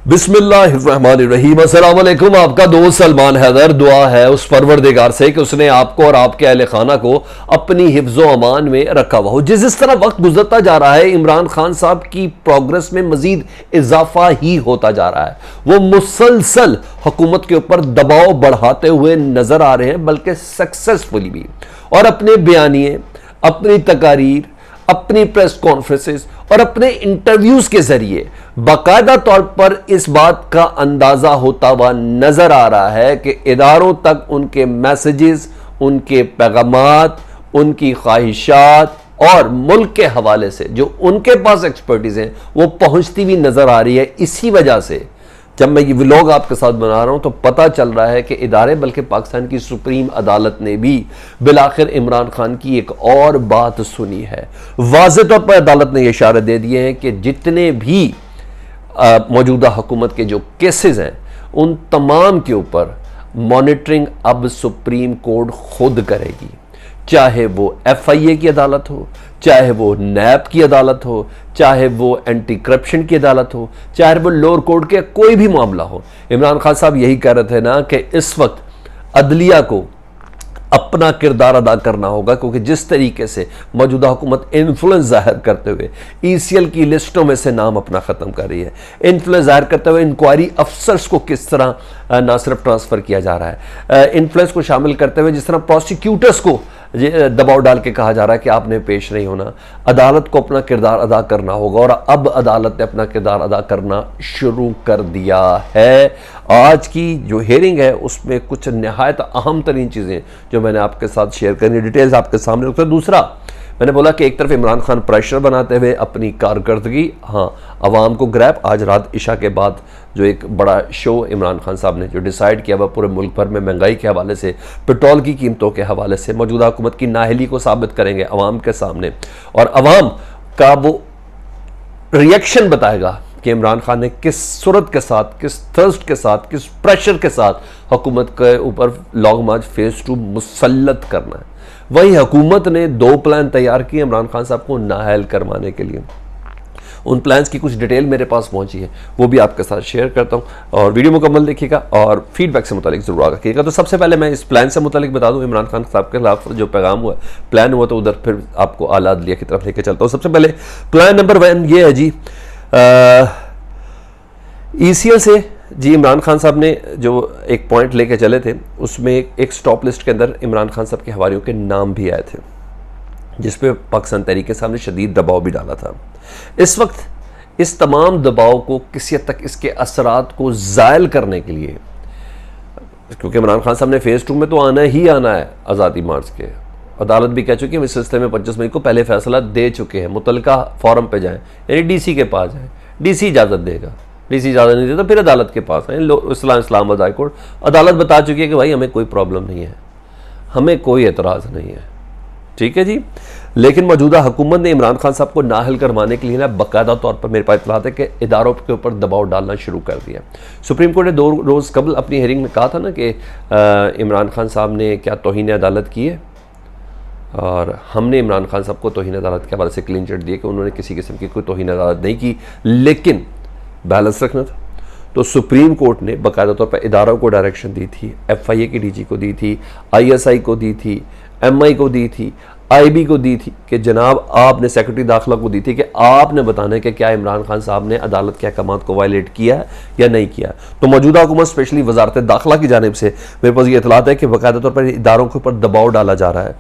बिस्मिल्लाहिर्रहमानिर्रहीम। अस्सलाम वालेकुम। आपका दोस्त सलमान हैदर। दुआ है उस परवरदिगार से कि उसने आपको और आपके अहले खाना को अपनी हिफ्ज़ो अमान में रखा हुआ हो। जिस तरह वक्त गुजरता जा रहा है, इमरान खान साहब की प्रोग्रेस में मजीद इजाफा ही होता जा रहा है। वो मुसलसल हुकूमत के ऊपर दबाव बढ़ाते हुए नजर आ रहे हैं, बल्कि सक्सेसफुली भी। और अपने बयानिए, अपनी तकारीर, अपनी प्रेस कॉन्फ्रेंसेस और अपने इंटरव्यूज के जरिए बाकायदा तौर पर इस बात का अंदाजा होता हुआ नजर आ रहा है कि इदारों तक उनके मैसेजेस, उनके पैगामात, उनकी ख्वाहिशात और मुल्क के हवाले से जो उनके पास एक्सपर्टीज है वो पहुंचती भी नजर आ रही है। इसी वजह से जब मैं ये व्लॉग आपके साथ बना रहा हूं तो पता चल रहा है कि इदारे, बल्कि पाकिस्तान की सुप्रीम अदालत ने भी बिलाखिर इमरान खान की एक और बात सुनी है। वाज़ेह तौर पर अदालत ने यह इशारे दे दिए हैं कि जितने भी मौजूदा हुकूमत के जो केसेस हैं उन तमाम के ऊपर मॉनिटरिंग अब सुप्रीम कोर्ट खुद करेगी। चाहे वो FIA की अदालत हो, चाहे वो नैब की अदालत हो, चाहे वो एंटी करप्शन की अदालत हो, चाहे वो लोअर कोर्ट के कोई भी मामला हो। इमरान खान साहब यही कह रहे थे ना कि इस वक्त अदलिया को अपना किरदार अदा करना होगा, क्योंकि जिस तरीके से मौजूदा हुकूमत इन्फ्लुएंस जाहिर करते हुए ECL की लिस्टों में से नाम अपना ख़त्म कर रही है, इन्फ्लुएंस जाहिर करते हुए इंक्वायरी अफसर्स को किस तरह ना सिर्फ ट्रांसफ़र किया जा रहा है, इन्फ्लुएंस को शामिल करते हुए जिस तरह प्रोसिक्यूटर्स को दबाव डाल के कहा जा रहा है कि आपने पेश नहीं होना, अदालत को अपना किरदार अदा करना होगा। और अब अदालत ने अपना किरदार अदा करना शुरू कर दिया है। आज की जो हेयरिंग है उसमें कुछ नहायत अहम तरीन चीज़ें जो मैंने आपके साथ शेयर करनी, डिटेल्स आपके सामने रखते हैं। दूसरा, मैंने बोला कि एक तरफ इमरान खान प्रेशर बनाते हुए अपनी कारकर्दगी, हाँ, अवाम को ग्रैब, आज रात इशा के बाद जो एक बड़ा शो इमरान खान साहब ने जो डिसाइड किया वह पूरे मुल्क भर में महंगाई के हवाले से, पेट्रोल की कीमतों के हवाले से मौजूदा हुकूमत की नाअहली को साबित करेंगे अवाम के सामने, और अवाम का वो रिएक्शन बताएगा कि इमरान खान ने किस सूरत के साथ, किस थर्स्ट के साथ, किस प्रेशर के साथ हुकूमत के ऊपर लॉन्ग मार्च फेज 2 मुसल्लत करना है। वही हुकूमत ने 2 प्लान तैयार किए इमरान खान साहब को नाअहल करवाने के लिए। उन प्लान्स की कुछ डिटेल मेरे पास पहुंची है, वो भी आपके साथ शेयर करता हूं, और वीडियो मुकम्मल देखिएगा और फीडबैक से मुतालिक जरूर आगा कीजिएगा। तो सबसे पहले मैं इस प्लान से मुतालिक बता दूं, इमरान खान साहब के खिलाफ जो पैगाम हुआ, प्लान हुआ, तो उधर फिर आपको आला अदलिया की तरफ लेके चलता हूँ। सबसे पहले प्लान नंबर 1 ये है जी, ECL से जी इमरान खान साहब ने जो एक पॉइंट लेके चले थे उसमें एक स्टॉप लिस्ट के अंदर इमरान खान साहब के हवारियों के नाम भी आए थे, जिस पे पाकिस्तान तहरीक के सामने शदीद दबाव भी डाला था। इस वक्त इस तमाम दबाव को किसी हद तक इसके असरात को ज़ायल करने के लिए, क्योंकि इमरान खान साहब ने फेज़ 2 में तो आना ही आना है आज़ादी मार्च के, अदालत भी कह चुकी है इस सिलसिले में 25 मई को पहले फैसला दे चुके हैं, मुतलका फॉरम पे जाएं, यानी DC के पास जाएं, DC इजाज़त देगा, DC इजाज़त नहीं देता फिर अदालत के पास आए, इस्लामाबाद हाई कोर्ट अदालत बता चुकी है कि भाई हमें कोई प्रॉब्लम नहीं है, हमें कोई एतराज़ नहीं है, ठीक है जी। लेकिन मौजूदा हुकूमत ने इमरान खान साहब को नाअहल करवाने के लिए ना बाकायदा तौर पर मेरे पास इत्तलात है कि इदारों के ऊपर दबाव डालना शुरू कर दिया। सुप्रीम कोर्ट ने 2 रोज़ कबल अपनी हेयरिंग में कहा था ना कि इमरान खान साहब ने क्या तौहीन अदालत की है, और हमने इमरान खान साहब को तौहीन अदालत के हवाले से क्लीन चिट दिए कि उन्होंने किसी किस्म की कोई तौहीन अदालत नहीं की, लेकिन बैलेंस रखना था। तो सुप्रीम कोर्ट ने बाकायदा तौर पर इदारों को डायरेक्शन दी थी, FIA की DG को दी थी, ISI को दी थी, MI को दी थी, IB को दी थी कि जनाब आपने, सेक्रेटरी दाखिला को दी थी कि आपने बताना है कि क्या इमरान खान साहब ने अदालत के अहकामात को वायलेट किया है या नहीं किया। तो मौजूदा हुकूमत स्पेशली वजारत दाखिला की जानिब से मेरे पास ये इत्तलात है कि बाकायदा तौर पर इदारों के ऊपर दबाव डाला जा रहा है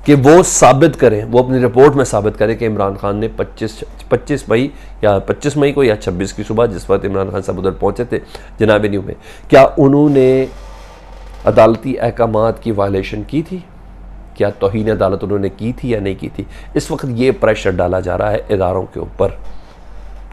कि वो साबित करें, वो अपनी रिपोर्ट में साबित करें कि इमरान खान ने 25 मई को या 26 की सुबह, जिस वक्त इमरान खान साहब उधर पहुँचे थे जनाब न्यू में, क्या उन्होंने अदालती अहकामात की वायलेशन की थी, क्या तौहीन अदालत उन्होंने की थी या नहीं की थी। इस वक्त ये प्रेशर डाला जा रहा है इदारों के ऊपर,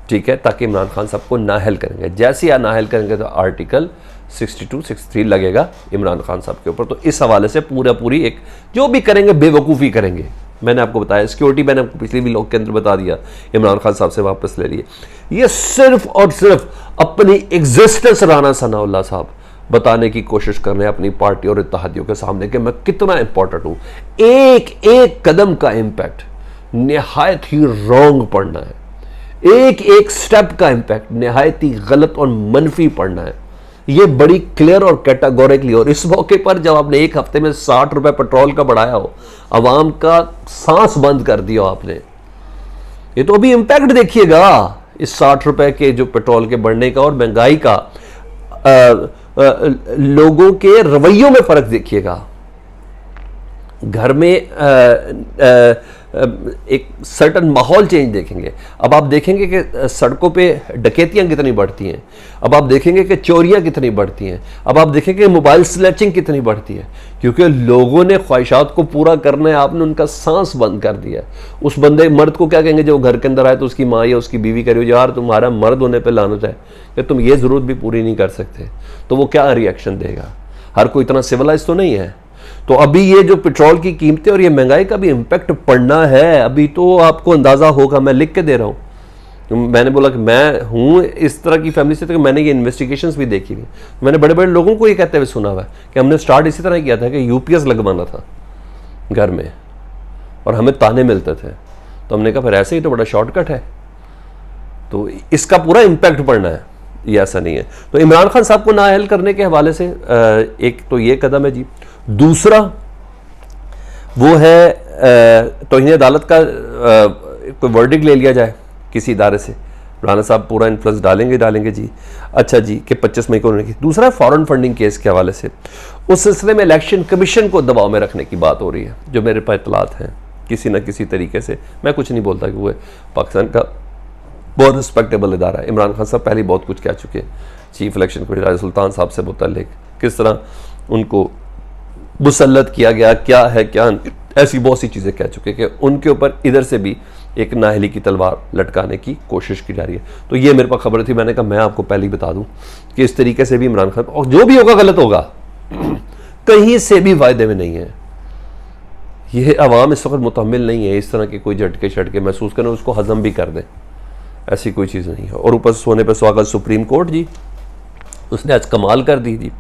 ठीक है, ताकि इमरान खान साहब को नाअहल करेंगे। जैसे या नाअहल करेंगे तो आर्टिकल 62, 63 लगेगा इमरान खान साहब के ऊपर। तो इस हवाले से पूरी एक जो भी करेंगे बेवकूफ़ी करेंगे। मैंने आपको बताया सिक्योरिटी, मैंने आपको पिछले व्लॉग के अंदर बता दिया, इमरान खान साहब से वापस ले लिए। ये सिर्फ और सिर्फ अपनी एग्जिस्टेंस राना सनाउल्लाह साहब बताने की कोशिश कर रहे हैं अपनी पार्टी और इत्तेहादियों के सामने कि मैं कितना इंपॉर्टेंट हूं। एक एक कदम का इंपैक्ट निहायत ही रॉन्ग पड़ना है। एक एक स्टेप का इंपैक्ट नहायत ही गलत और मनफी पड़ना है, ये बड़ी क्लियर और कैटेगोरिकली। और इस मौके पर जब आपने एक हफ्ते में 60 रुपए पेट्रोल का बढ़ाया हो, आवाम का सांस बंद कर दिया आपने, ये तो अभी इंपैक्ट देखिएगा इस 60 रुपए के जो पेट्रोल के बढ़ने का और महंगाई का, लोगों के रवैयों में फर्क देखिएगा। घर में एक सर्टन माहौल चेंज देखेंगे। अब आप देखेंगे कि सड़कों पे डकैतियां कितनी बढ़ती हैं, अब आप देखेंगे कि चोरियां कितनी बढ़ती हैं, अब आप देखेंगे कि मोबाइल स्नैचिंग कितनी बढ़ती है, क्योंकि लोगों ने ख्वाहिशात को पूरा करना है, आपने उनका सांस बंद कर दिया। उस बंदे मर्द को क्या कहेंगे जो घर के अंदर आए तो उसकी माँ या उसकी बीवी कह रही हो यार तुम्हारा मर्द होने पर लानत है कि तुम ये ज़रूरत भी पूरी नहीं कर सकते, तो वो क्या रिएक्शन देगा? हर कोई इतना सिविलाइज तो नहीं है। तो अभी ये जो पेट्रोल की कीमतें और ये महंगाई का भी इम्पैक्ट पड़ना है, अभी तो आपको अंदाजा होगा। मैं लिख के दे रहा हूँ, मैंने बोला कि मैं हूँ इस तरह की फैमिली से, तो मैंने ये इन्वेस्टिगेशंस भी देखी हुई। मैंने बड़े बड़े लोगों को ये कहते हुए सुना हुआ है कि हमने स्टार्ट इसी तरह किया था कि यूपीएस लगवाना था घर में और हमें ताने मिलते थे, तो हमने कहा फिर ऐसे ही तो बड़ा शॉर्टकट है, तो इसका पूरा इम्पैक्ट पड़ना है, ये ऐसा नहीं है। तो इमरान खान साहब को नाअहल करने के हवाले से एक तो ये कदम है जी। दूसरा वो है तौहीन अदालत का कोई वर्डिक्ट ले लिया जाए किसी इदारे से। राना साहब पूरा इन्फ्लुएंस डालेंगे जी, अच्छा जी, कि 25 मई को उन्होंने की। दूसरा फॉरेन फंडिंग केस के हवाले से, उस सिलसिले में इलेक्शन कमीशन को दबाव में रखने की बात हो रही है, जो मेरे पास इतलात हैं किसी न किसी तरीके से। मैं कुछ नहीं बोलता कि वो पाकिस्तान का बहुत रिस्पेक्टेबल इदारा है। इमरान खान साहब पहले बहुत कुछ कह चुके हैं, चीफ इलेक्शन कमीशनर सुल्तान साहब से मुतल्लिक किस तरह उनको मुसल्लत किया गया, क्या है क्या, ऐसी बहुत सी चीज़ें कह चुके कि उनके ऊपर इधर से भी एक नाअहली की तलवार लटकाने की कोशिश की जा रही है। तो ये मेरे पास खबर थी, मैंने कहा मैं आपको पहले ही बता दूं कि इस तरीके से भी इमरान खान, और जो भी होगा गलत होगा, कहीं से भी वायदे में नहीं है। ये अवाम इस वक्त मुतहम्मिल नहीं है इस तरह के कोई झटके शटके महसूस करें, उसको हजम भी कर दें, ऐसी कोई चीज़ नहीं है। और ऊपर सोने पर स्वागत सुप्रीम कोर्ट जी, उसने आज कमाल कर दी जी।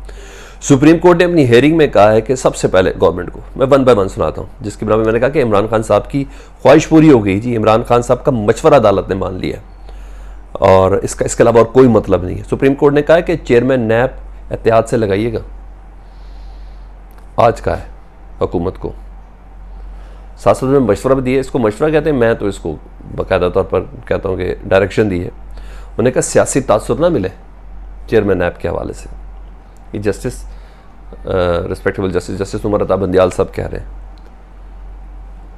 सुप्रीम कोर्ट ने अपनी हेयरिंग में कहा है कि सबसे पहले गवर्नमेंट को, मैं वन बाय वन सुनाता हूँ, जिसके बारे में मैंने कहा कि इमरान खान साहब की ख्वाहिश पूरी हो गई जी। इमरान खान साहब का मशवरा अदालत ने मान लिया और इसके अलावा और कोई मतलब नहीं है। सुप्रीम कोर्ट ने कहा कि चेयरमैन नैब एहतियात से लगाइएगा, आज का है हुकूमत को, साथ साथ में मशवरा भी दिया। इसको मशवरा कहते हैं, मैं तो इसको बाकायदा तौर पर कहता हूँ कि डायरेक्शन दी है। उन्होंने कहा सियासी तासुर ना मिले चेयरमैन नैब के हवाले से। ये justice respectable justice Umar Ata Bandial साहब कह रहे हैं।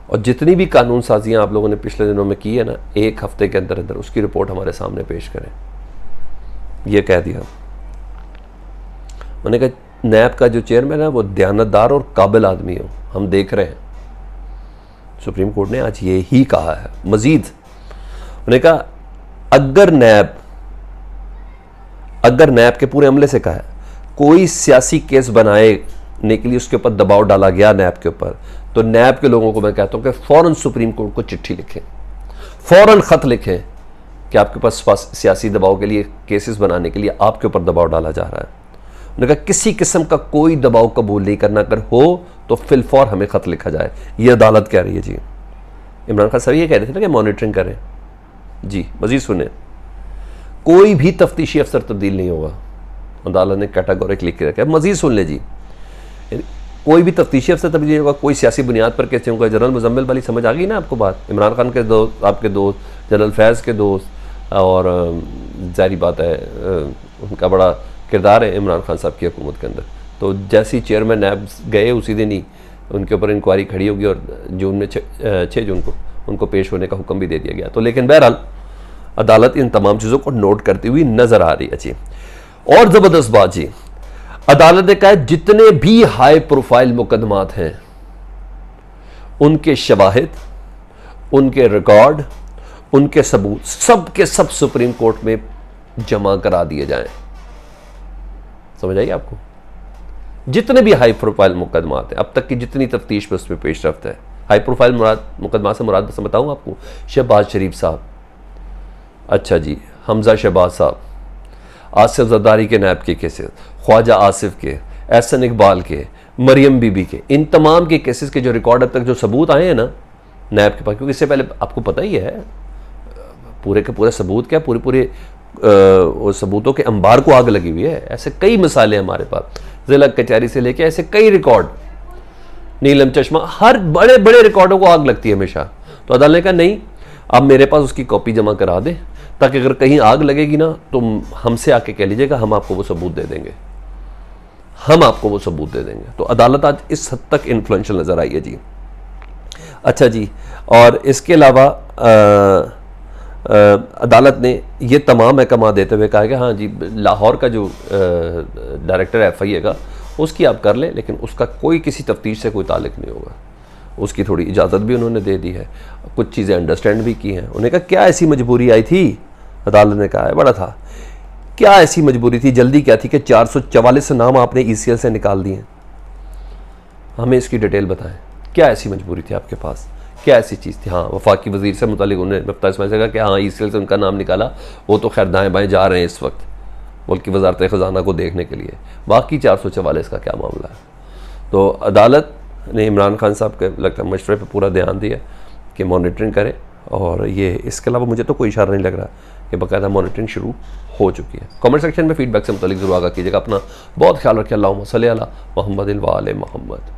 और जितनी भी कानून साजियाँ आप लोगों ने पिछले दिनों में की है ना, एक हफ्ते के अंदर अंदर उसकी रिपोर्ट हमारे सामने पेश करें, ये कह दिया। उन्होंने कहा नैब का जो चेयरमैन है वो दयानतदार और काबिल आदमी हो, हम देख रहे हैं। सुप्रीम कोर्ट ने आज ये ही कहा है। मजीद उन्होंने कहा अगर नैब के पूरे अमले से कहा है कोई सियासी केस बनाने के लिए उसके ऊपर दबाव डाला गया नैब के ऊपर, तो नैब के लोगों को मैं कहता हूं कि फौरन सुप्रीम कोर्ट को चिट्ठी लिखें, फौरन खत लिखें कि आपके पास सियासी दबाव के लिए, केसेस बनाने के लिए आपके ऊपर दबाव डाला जा रहा है। उन्होंने कहा किसी किस्म का कोई दबाव कबूल नहीं करना, अगर हो तो फिलफौर हमें खत लिखा जाए, ये अदालत कह रही है जी। इमरान खान साहब ये कह रहे थे ना कि मॉनिटरिंग करें जी। मजीद सुने, कोई भी तफ्तीशी अफसर तब्दील नहीं होगा, अदालत ने कैटेगोरिक लिख के रखा है। मजीद सुन ले जी, कोई भी तफ्तीशी अफसर तब्दील नहीं होगा, कोई सियासी बुनियाद पर कैसे होगा। जनरल मुजम्मिल वाली समझ आ गई ना आपको बात? इमरान खान के दोस्त, आपके दोस्त, जनरल फैज़ के दोस्त, और जाहिर बात है उनका बड़ा किरदार है इमरान खान साहब की हुकूमत के अंदर। तो जैसे चेयरमैन नैब गए उसी दिन ही उनके ऊपर इंक्वायरी खड़ी होगी और जून में 6 जून को उनको पेश होने का हुक्म भी दे दिया गया। तो लेकिन बहरहाल अदालत इन तमाम चीज़ों को नोट करती हुई नजर आ रही है जी। और ज़बरदस्त बात जी, अदालत ने कहा जितने भी हाई प्रोफाइल मुकदमात हैं उनके शवाहिद, उनके रिकॉर्ड, उनके सबूत सब के सब सुप्रीम कोर्ट में जमा करा दिए जाएं। समझ आई आपको? जितने भी हाई प्रोफाइल मुकदमात हैं, अब तक की जितनी तफ्तीश में उसमें पेशरफ्त है, हाई प्रोफाइल मुकदमा से मुराद बस बताऊं आपको, शहबाज शरीफ साहब, अच्छा जी, हमजा शहबाज साहब, आसिफ जरदारी के नैब के केसेस, ख्वाजा आसिफ के, एहसन इकबाल के, मरियम बीबी के, इन तमाम के केसेस के जो रिकॉर्ड अब तक जो सबूत आए हैं ना नैब के पास, क्योंकि इससे पहले आपको पता ही है पूरे के पूरे सबूत क्या, पूरे पूरे सबूतों के अंबार को आग लगी हुई है। ऐसे कई मिसालें हमारे पास, जिला कचहरी से लेके ऐसे कई रिकॉर्ड, नीलम चश्मा, हर बड़े बड़े रिकॉर्डों को आग लगती है हमेशा। तो अदालत ने कहा नहीं, आप मेरे पास उसकी कॉपी जमा करा दें, ताकि अगर कहीं आग लगेगी ना तो हमसे आके कह लीजिएगा, हम आपको वो सबूत दे देंगे, हम आपको वो सबूत दे देंगे। तो अदालत आज इस हद तक इन्फ्लुएंशियल नज़र आई है जी। अच्छा जी, और इसके अलावा अदालत ने ये तमाम महकमा देते हुए कहा कि हाँ जी, लाहौर का जो डायरेक्टर FIA का, उसकी आप कर लें, लेकिन उसका कोई किसी तफ्तीश से कोई ताल्लुक नहीं होगा। उसकी थोड़ी इजाज़त भी उन्होंने दे दी है, कुछ चीज़ें अंडरस्टैंड भी की हैं। उन्होंने कहा क्या ऐसी मजबूरी आई थी, अदालत ने कहा है बड़ा था, क्या ऐसी मजबूरी थी, जल्दी क्या थी कि 444 नाम आपने ECL से निकाल दिए? हमें इसकी डिटेल बताएं, क्या ऐसी मजबूरी थी आपके पास, क्या ऐसी चीज़ थी? हाँ, वफाकी वज़ीर से मुतालिक उन्होंने मुफ्ता इस्माइल से कहा कि हाँ ECL से उनका नाम निकाला, वो तो खैर दाएँ बाएँ जा रहे हैं इस वक्त मुल्क की वजारत ख़जाना को देखने के लिए, बाकी 444 का क्या मामला है? तो अदालत ने इमरान खान साहब के लगता है मशवरे पर पूरा ध्यान दिया कि मॉनिटरिंग करें, और ये इसके अलावा मुझे तो कोई इशारा नहीं लग रहा कि बाकायदा मॉनिटरिंग शुरू हो चुकी है। कमेंट सेक्शन में फीडबैक से मुतालिक ज़रूर आगाह कीजिएगा। अपना बहुत ख्याल रखिए। अल्लाहुम्मा सल्ली अला मुहम्मदिन व आले मुहम्मद।